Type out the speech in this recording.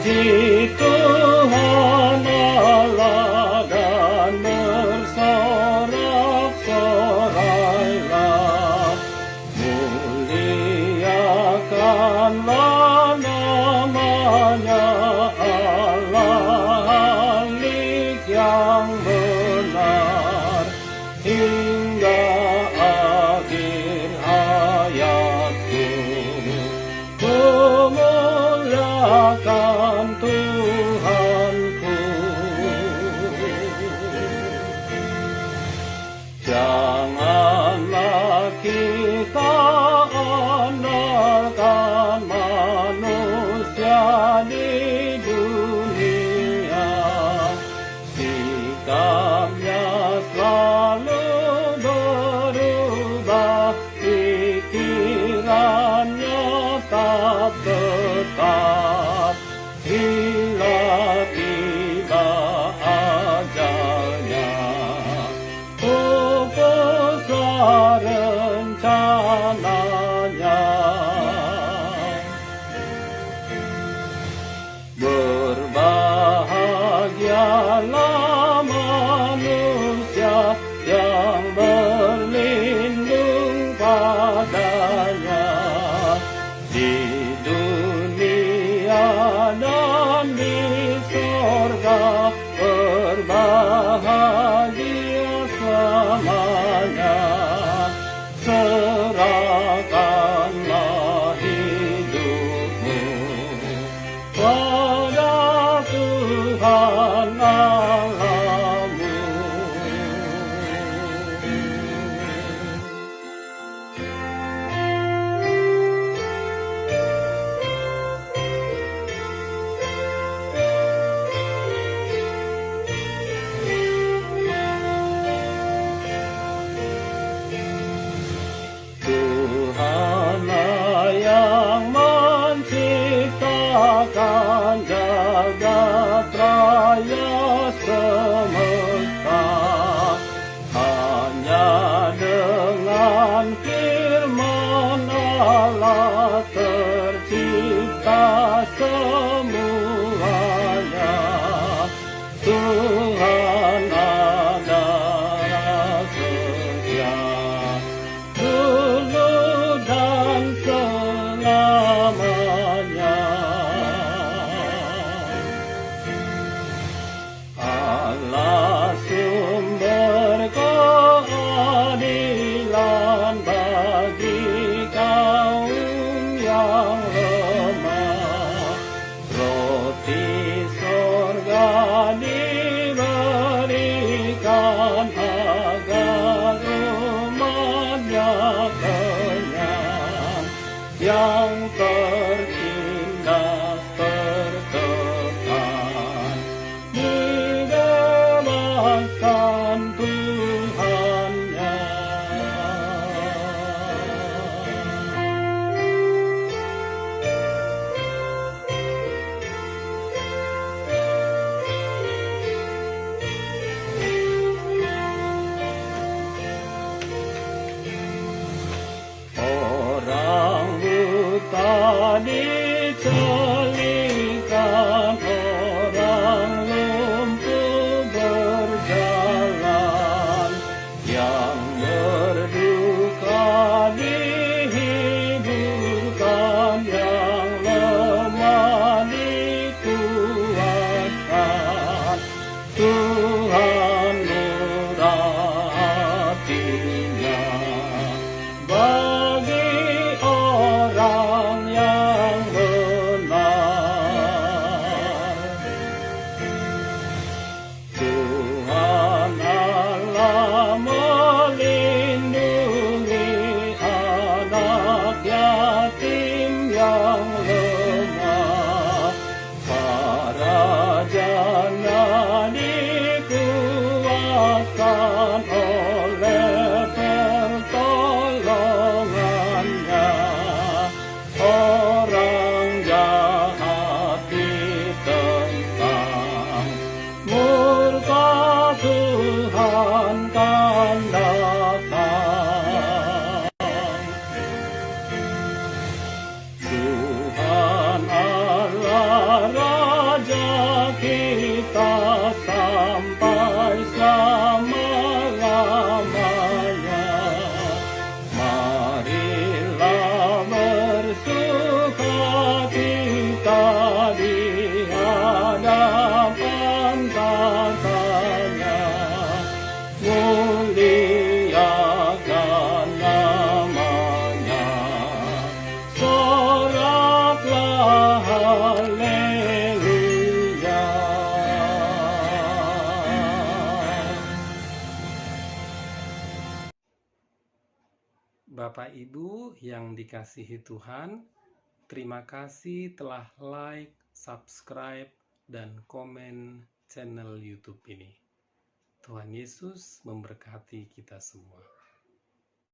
Puji Tuhan Allah dan bersorak-sorailah, muliakanlah namanya Allah Halik yang benar hingga akhir hayatku. Memuliakan Tuhanku. Janganlah kita andalkan manusia di dunia, sikapnya selalu berubah, pikirannya tak tetap, bila tiba ajalnya pupuslah rencananya. Berbahagialah manusia yang berlindung padanya di dunia dan di sorga, berbahagia selamanya. Serahkanlah hidupmu pada Tuhan Allahmu. Tuhanlah yang menciptakan jagat raya semesta, hanya dengan firman Allah tercipta semuanya. Tuhan ada setia dulu dan selamanya. Allah sumber keadilan bagi kaum yang lemah. Roti sorga diberikan agar umatnya kenyang, yang tertindas tertekan dibebaskan Tuhannya. Orang buta dicelingkan, orang lumpuh berjalan, yang berduka dihiburkan, yang lemah dikuatkan. Tuhan murah hatinya bagi orang yang benar. Tuhan Allah melindungi anak yatim yang lemah. Para janda dikuatkan oleh pertolongannya. Orang jahat ditentang, murka Tuhan kan datang. Tuhan Ibu yang dikasihi Tuhan, terima kasih telah like, subscribe, dan komen channel YouTube ini. Tuhan Yesus memberkati kita semua.